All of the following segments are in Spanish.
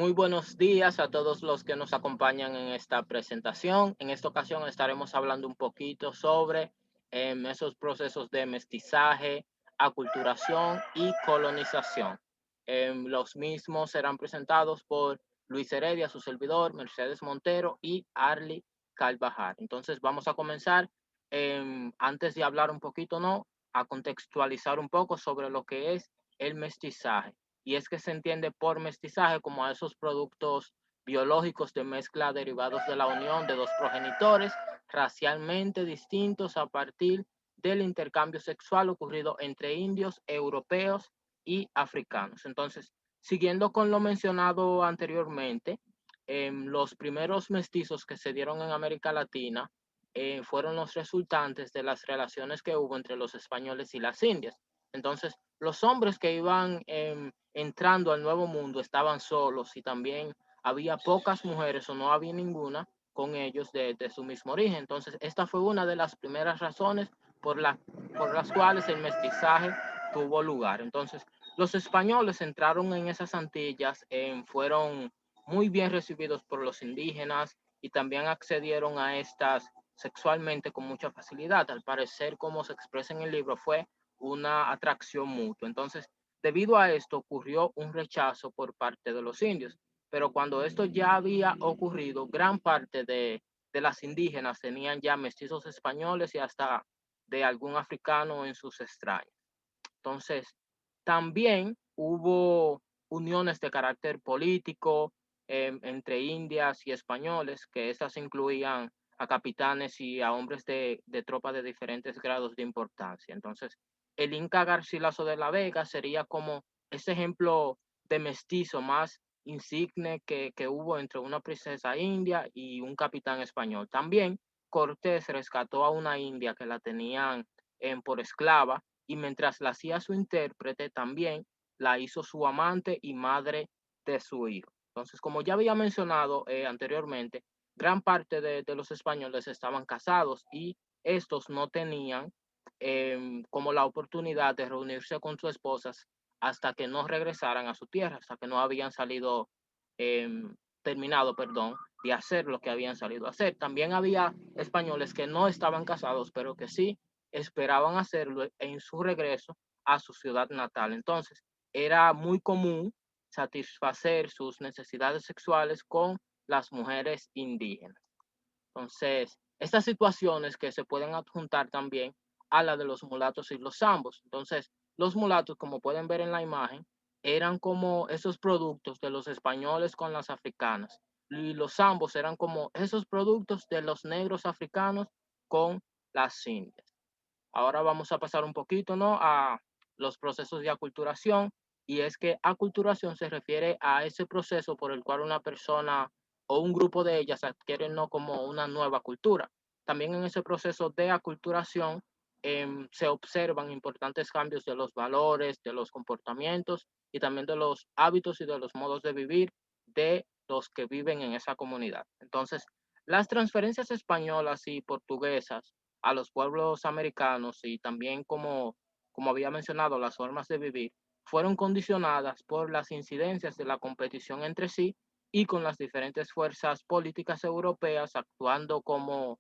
Muy buenos días a todos los que nos acompañan en esta presentación. En esta ocasión estaremos hablando un poquito sobre esos procesos de mestizaje, aculturación y colonización. Los mismos serán presentados por Luis Heredia, su servidor, Mercedes Montero y Arly Carvajal. Entonces vamos a comenzar, antes de hablar un poquito, ¿no? A contextualizar un poco sobre lo que es el mestizaje, y es que se entiende por mestizaje como a esos productos biológicos de mezcla derivados de la unión de dos progenitores racialmente distintos a partir del intercambio sexual ocurrido entre indios, europeos y africanos. Entonces, siguiendo con lo mencionado anteriormente, los primeros mestizos que se dieron en América Latina fueron los resultantes de las relaciones que hubo entre los españoles y las indias. Entonces, los hombres que iban entrando al Nuevo Mundo estaban solos y también había pocas mujeres o no había ninguna con ellos de su mismo origen. Entonces, esta fue una de las primeras razones por, la, por las cuales el mestizaje tuvo lugar. Entonces, los españoles entraron en esas Antillas, fueron muy bien recibidos por los indígenas y también accedieron a estas sexualmente con mucha facilidad. Al parecer, como se expresa en el libro, fue una atracción mutua. Entonces, debido a esto ocurrió un rechazo por parte de los indios, pero cuando esto ya había ocurrido, gran parte de las indígenas tenían ya mestizos españoles y hasta de algún africano en sus extraños. Entonces, también hubo uniones de carácter político entre indias y españoles, que estas incluían a capitanes y a hombres de tropa de diferentes grados de importancia. Entonces, el Inca Garcilaso de la Vega sería como ese ejemplo de mestizo más insigne que hubo entre una princesa india y un capitán español. También Cortés rescató a una india que la tenían por esclava, y mientras la hacía su intérprete, también la hizo su amante y madre de su hijo. Entonces, como ya había mencionado anteriormente, gran parte de los españoles estaban casados y estos no tenían como la oportunidad de reunirse con sus esposas hasta que no regresaran a su tierra, hasta que no habían salido, terminado, perdón, de hacer lo que habían salido a hacer. También había españoles que no estaban casados, pero que sí esperaban hacerlo en su regreso a su ciudad natal. Entonces, era muy común satisfacer sus necesidades sexuales con las mujeres indígenas. Entonces, estas situaciones que se pueden adjuntar también a la de los mulatos y los zambos. Entonces, los mulatos, como pueden ver en la imagen, eran como esos productos de los españoles con las africanas. Y los zambos eran como esos productos de los negros africanos con las indias. Ahora vamos a pasar un poquito, ¿no? A los procesos de aculturación, y es que aculturación se refiere a ese proceso por el cual una persona o un grupo de ellas adquieren, ¿no?, como una nueva cultura. También en ese proceso de aculturación se observan importantes cambios de los valores, de los comportamientos y también de los hábitos y de los modos de vivir de los que viven en esa comunidad. Entonces, las transferencias españolas y portuguesas a los pueblos americanos y también, como había mencionado, las formas de vivir fueron condicionadas por las incidencias de la competición entre sí y con las diferentes fuerzas políticas europeas actuando como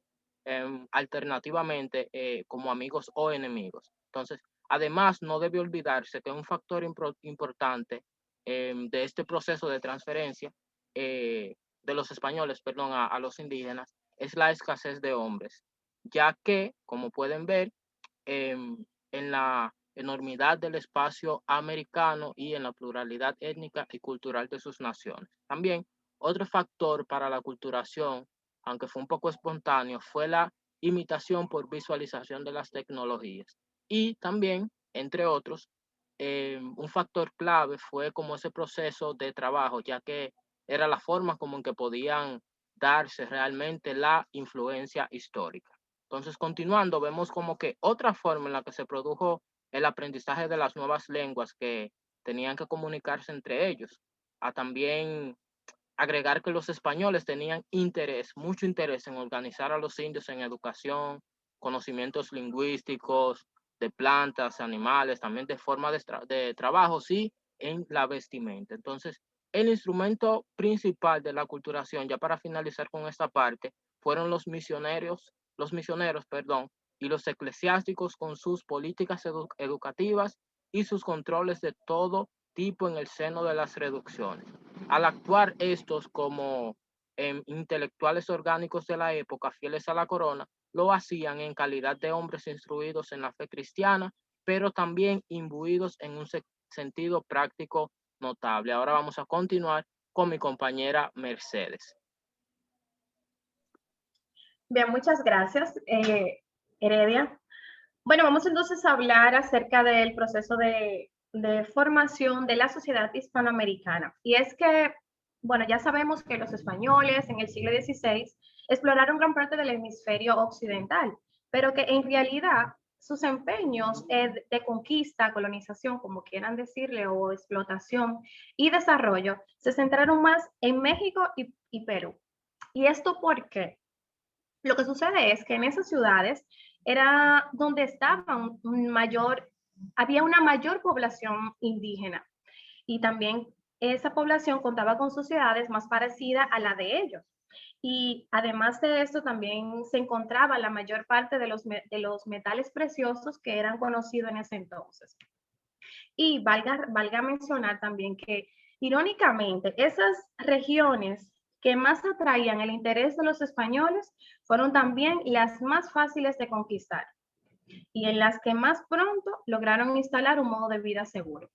alternativamente como amigos o enemigos. Entonces, además, no debe olvidarse que un factor importante de este proceso de transferencia de los españoles, perdón, a los indígenas es la escasez de hombres, ya que, como pueden ver, en la enormidad del espacio americano y en la pluralidad étnica y cultural de sus naciones. También, otro factor para la culturación, aunque fue un poco espontáneo, fue la imitación por visualización de las tecnologías. Y también, entre otros, un factor clave fue como ese proceso de trabajo, ya que era la forma como en que podían darse realmente la influencia histórica. Entonces, continuando, vemos como que otra forma en la que se produjo el aprendizaje de las nuevas lenguas que tenían que comunicarse entre ellos, a también agregar que los españoles tenían interés, mucho interés en organizar a los indios en educación, conocimientos lingüísticos, de plantas, animales, también de forma de trabajos y en la vestimenta. Entonces, El instrumento principal de la aculturación, ya para finalizar con esta parte, fueron los misioneros, perdón, y los eclesiásticos con sus políticas educativas y sus controles de todo tipo en el seno de las reducciones. Al actuar estos como intelectuales orgánicos de la época, fieles a la corona, lo hacían en calidad de hombres instruidos en la fe cristiana, pero también imbuidos en un sentido práctico notable. Ahora vamos a continuar con mi compañera Mercedes. Bien, muchas gracias, Heredia. Bueno, vamos entonces a hablar acerca del proceso de formación de la sociedad hispanoamericana. Y es que, bueno, ya sabemos que los españoles en el siglo XVI exploraron gran parte del hemisferio occidental, pero que en realidad sus empeños de conquista, colonización, como quieran decirle, o explotación y desarrollo, se centraron más en México y Perú. ¿Y esto por qué? Lo que sucede es que en esas ciudades era donde había una mayor población indígena y también esa población contaba con sociedades más parecidas a la de ellos. Y además de esto también se encontraba la mayor parte de los metales preciosos que eran conocidos en ese entonces. Y valga mencionar también que, irónicamente, esas regiones que más atraían el interés de los españoles fueron también las más fáciles de conquistar y en las que más pronto lograron instalar un modo de vida seguro.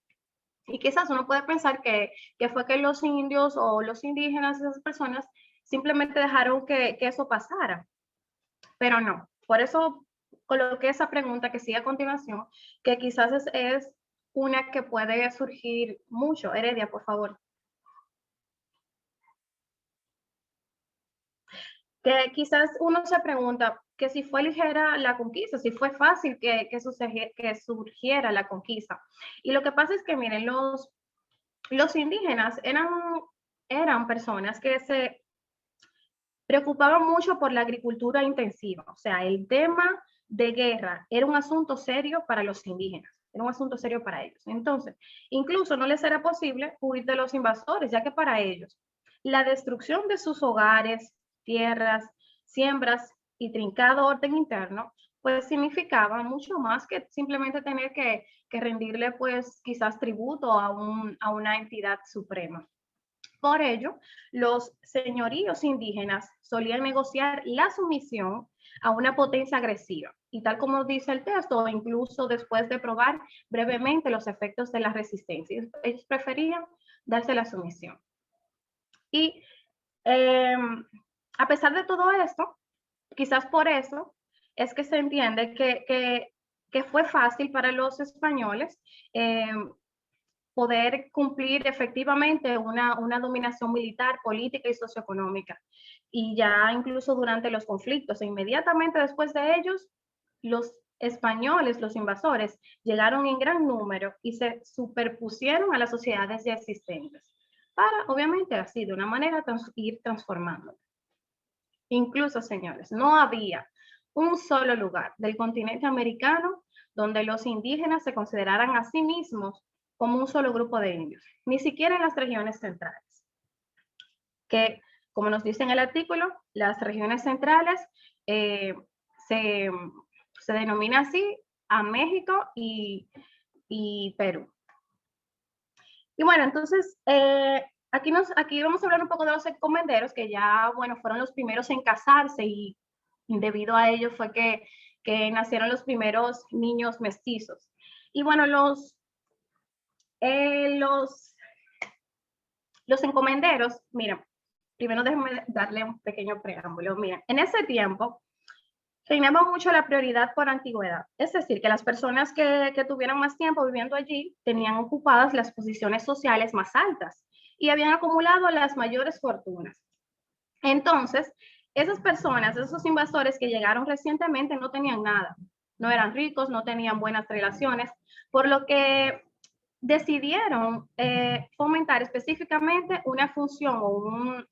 Y quizás uno puede pensar que fue que los indios o los indígenas, esas personas, simplemente dejaron que eso pasara, pero no. Por eso coloqué esa pregunta que sigue a continuación, que quizás es una que puede surgir mucho. Heredia, por favor. Que quizás uno se pregunta que si fue ligera la conquista, si fue fácil que surgiera la conquista. Y lo que pasa es que, miren, los indígenas eran personas que se preocupaban mucho por la agricultura intensiva. O sea, el tema de guerra era un asunto serio para los indígenas, era un asunto serio para ellos. Entonces, incluso no les era posible huir de los invasores, ya que para ellos la destrucción de sus hogares, tierras, siembras y trincado orden interno, pues significaba mucho más que simplemente tener que rendirle, pues quizás tributo a una entidad suprema. Por ello, los señoríos indígenas solían negociar la sumisión a una potencia agresiva. Y tal como dice el texto, incluso después de probar brevemente los efectos de la resistencia, ellos preferían darse la sumisión. Y a pesar de todo esto, quizás por eso es que se entiende que fue fácil para los españoles poder cumplir efectivamente una dominación militar, política y socioeconómica. Y ya incluso durante los conflictos, e inmediatamente después de ellos, los españoles, los invasores, llegaron en gran número y se superpusieron a las sociedades ya existentes, para obviamente así, de una manera, ir transformando. Incluso, señores, no había un solo lugar del continente americano donde los indígenas se consideraran a sí mismos como un solo grupo de indios, ni siquiera en las regiones centrales, que, como nos dice en el artículo, las regiones centrales se, se denomina así a México y Perú. Y bueno, entonces, aquí vamos a hablar un poco de los encomenderos, que ya, bueno, fueron los primeros en casarse y debido a ello fue que nacieron los primeros niños mestizos. Y bueno, los encomenderos, miren, primero déjenme darle un pequeño preámbulo. Miren, en ese tiempo reinaba mucho la prioridad por antigüedad. Es decir, que las personas que tuvieran más tiempo viviendo allí tenían ocupadas las posiciones sociales más altas y habían acumulado las mayores fortunas. Entonces, esas personas, esos invasores que llegaron recientemente no tenían nada, no eran ricos, no tenían buenas relaciones, por lo que decidieron fomentar específicamente una función o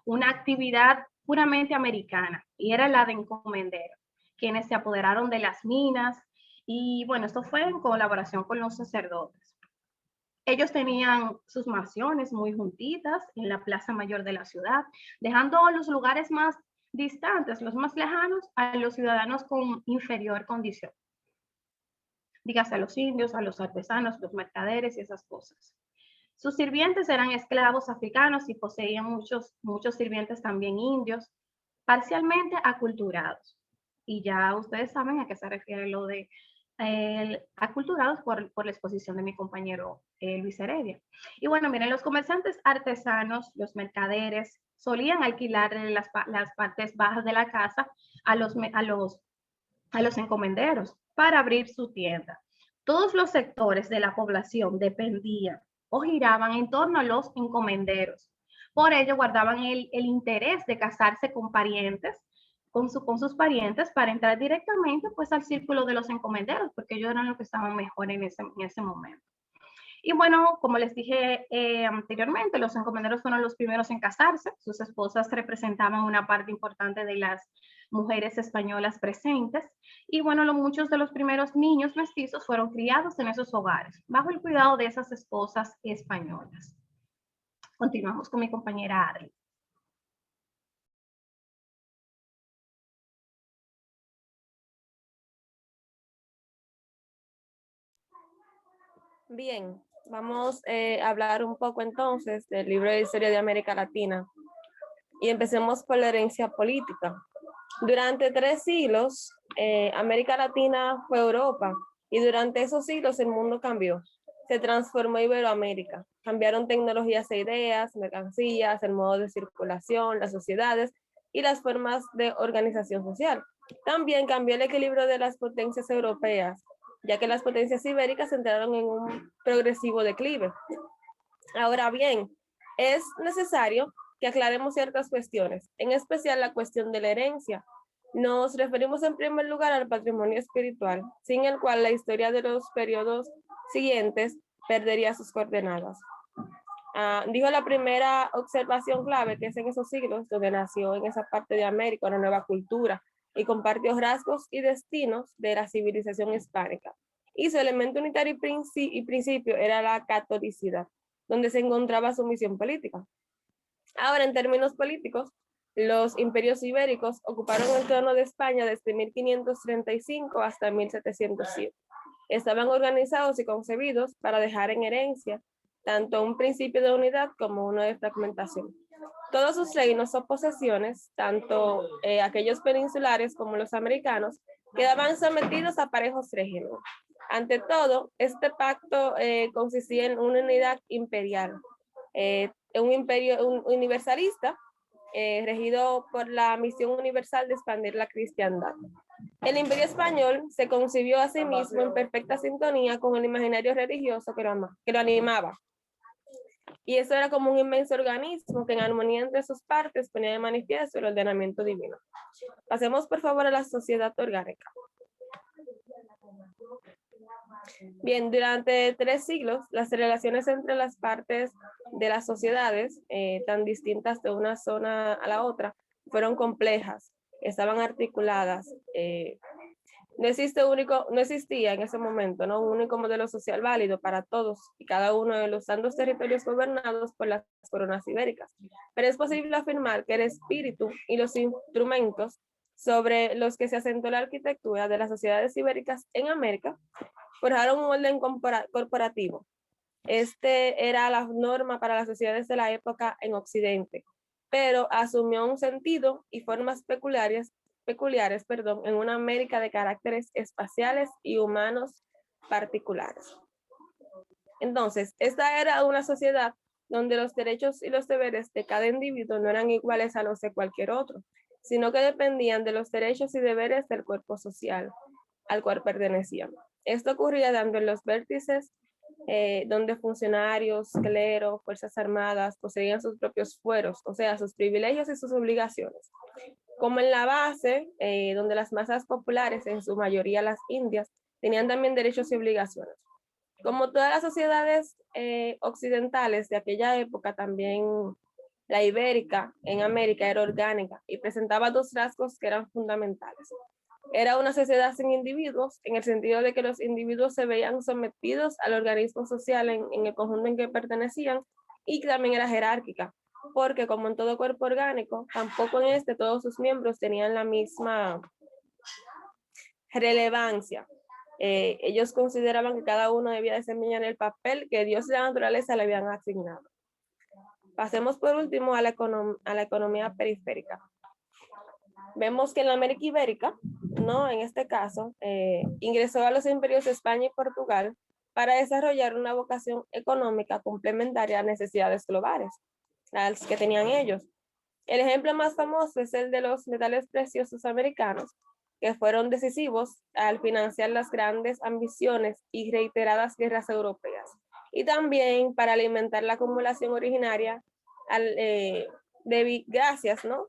una actividad puramente americana, y era la de encomenderos, quienes se apoderaron de las minas, y bueno, esto fue en colaboración con los sacerdotes. Ellos tenían sus mansiones muy juntitas en la plaza mayor de la ciudad, dejando los lugares más distantes, los más lejanos, a los ciudadanos con inferior condición. Dígase a los indios, a los artesanos, los mercaderes y esas cosas. Sus sirvientes eran esclavos africanos y poseían muchos sirvientes también indios, parcialmente aculturados. Y ya ustedes saben a qué se refiere lo de aculturados por la exposición de mi compañero Luis Heredia. Y bueno, miren, los comerciantes artesanos, los mercaderes, solían alquilar las partes bajas de la casa a los encomenderos para abrir su tienda. Todos los sectores de la población dependían o giraban en torno a los encomenderos. Por ello, guardaban el interés de casarse con parientes, con sus parientes, para entrar directamente pues al círculo de los encomenderos, porque ellos eran los que estaban mejor en ese momento. Y bueno, como les dije anteriormente, los encomenderos fueron los primeros en casarse. Sus esposas representaban una parte importante de las mujeres españolas presentes. Y bueno, muchos de los primeros niños mestizos fueron criados en esos hogares, bajo el cuidado de esas esposas españolas. Continuamos con mi compañera Adri. Bien, vamos a hablar un poco entonces del libro de historia de América Latina y empecemos por la herencia política. Durante 3 siglos, América Latina fue Europa y durante esos siglos el mundo cambió. Se transformó Iberoamérica. Cambiaron tecnologías e ideas, mercancías, el modo de circulación, las sociedades y las formas de organización social. También cambió el equilibrio de las potencias europeas, ya que las potencias ibéricas entraron en un progresivo declive. Ahora bien, es necesario que aclaremos ciertas cuestiones, en especial la cuestión de la herencia. Nos referimos en primer lugar al patrimonio espiritual, sin el cual la historia de los periodos siguientes perdería sus coordenadas. Dijo la primera observación clave, que es en esos siglos donde nació en esa parte de América una nueva cultura y compartió rasgos y destinos de la civilización hispánica. Y su elemento unitario y principio era la catolicidad, donde se encontraba su misión política. Ahora, en términos políticos, los imperios ibéricos ocuparon el trono de España desde 1535 hasta 1707. Estaban organizados y concebidos para dejar en herencia tanto un principio de unidad como uno de fragmentación. Todos sus reinos o posesiones, tanto aquellos peninsulares como los americanos, quedaban sometidos a parejos regímenes. Ante todo, este pacto consistía en una unidad imperial, un imperio universalista, regido por la misión universal de expandir la cristiandad. El imperio español se concibió a sí mismo en perfecta sintonía con el imaginario religioso que lo animaba. Y eso era como un inmenso organismo que en armonía entre sus partes ponía de manifiesto el ordenamiento divino. Pasemos por favor a la sociedad orgánica. Bien, durante 3 siglos, las relaciones entre las partes de las sociedades, tan distintas de una zona a la otra, fueron complejas, estaban articuladas. No existía en ese momento, ¿no?, un único modelo social válido para todos y cada uno de los tantos territorios gobernados por las coronas ibéricas. Pero es posible afirmar que el espíritu y los instrumentos sobre los que se asentó la arquitectura de las sociedades ibéricas en América forjaron un orden corporativo. Este era la norma para las sociedades de la época en Occidente, pero asumió un sentido y formas peculiares, en una América de caracteres espaciales y humanos particulares. Entonces, esta era una sociedad donde los derechos y los deberes de cada individuo no eran iguales a los de cualquier otro, sino que dependían de los derechos y deberes del cuerpo social al cual pertenecían. Esto ocurría dando en los vértices donde funcionarios, clero, fuerzas armadas poseían sus propios fueros, o sea, sus privilegios y sus obligaciones. Como en la base, donde las masas populares, en su mayoría las indias, tenían también derechos y obligaciones. Como todas las sociedades occidentales de aquella época, también la ibérica en América era orgánica y presentaba 2 rasgos que eran fundamentales. Era una sociedad sin individuos, en el sentido de que los individuos se veían sometidos al organismo social en el conjunto en que pertenecían, y que también era jerárquica, porque como en todo cuerpo orgánico, tampoco en este todos sus miembros tenían la misma relevancia. Ellos consideraban que cada uno debía desempeñar el papel que Dios y la naturaleza le habían asignado. Pasemos por último a la economía periférica. Vemos que en la América Ibérica, ¿no? En este caso, ingresó a los imperios de España y Portugal para desarrollar una vocación económica complementaria a necesidades globales, las que tenían ellos. El ejemplo más famoso es el de los metales preciosos americanos, que fueron decisivos al financiar las grandes ambiciones y reiteradas guerras europeas, y también para alimentar la acumulación originaria gracias, ¿no?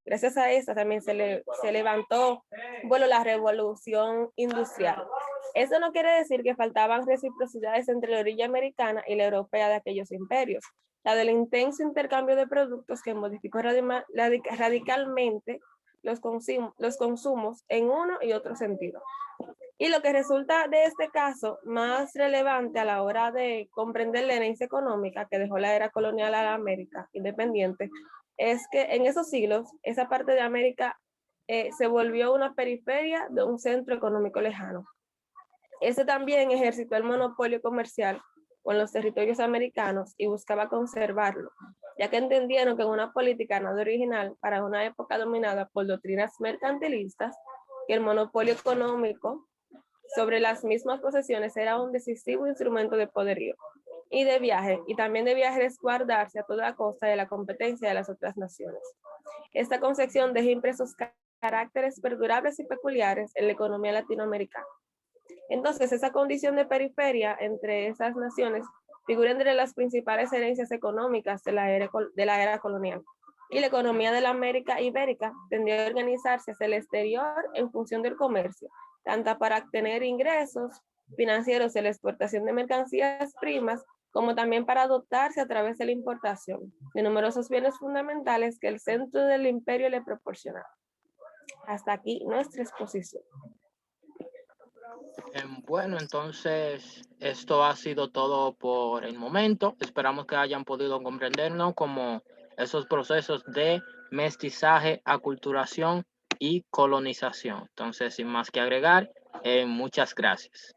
Gracias a esta también se levantó, bueno, la revolución industrial. Eso no quiere decir que faltaban reciprocidades entre la orilla americana y la europea de aquellos imperios, la del intenso intercambio de productos que modificó radicalmente los consumos en uno y otro sentido. Y lo que resulta de este caso más relevante a la hora de comprender la herencia económica que dejó la era colonial a la América independiente es que en esos siglos esa parte de América se volvió una periferia de un centro económico lejano. Ese también ejercitó el monopolio comercial con los territorios americanos y buscaba conservarlo, ya que entendieron que en una política nada original para una época dominada por doctrinas mercantilistas, que el monopolio económico sobre las mismas posesiones era un decisivo instrumento de poderío y de viaje, y también debía resguardarse a toda costa de la competencia de las otras naciones. Esta concepción deja impresos caracteres perdurables y peculiares en la economía latinoamericana. Entonces, esa condición de periferia entre esas naciones figura entre las principales herencias económicas de la era colonial. Y la economía de la América Ibérica tendió a organizarse hacia el exterior en función del comercio, tanto para obtener ingresos financieros de la exportación de mercancías primas, como también para dotarse a través de la importación de numerosos bienes fundamentales que el centro del imperio le proporcionaba. Hasta aquí nuestra exposición. Bueno, entonces esto ha sido todo por el momento. Esperamos que hayan podido comprendernos como esos procesos de mestizaje, aculturación y colonización. Entonces, sin más que agregar, muchas gracias.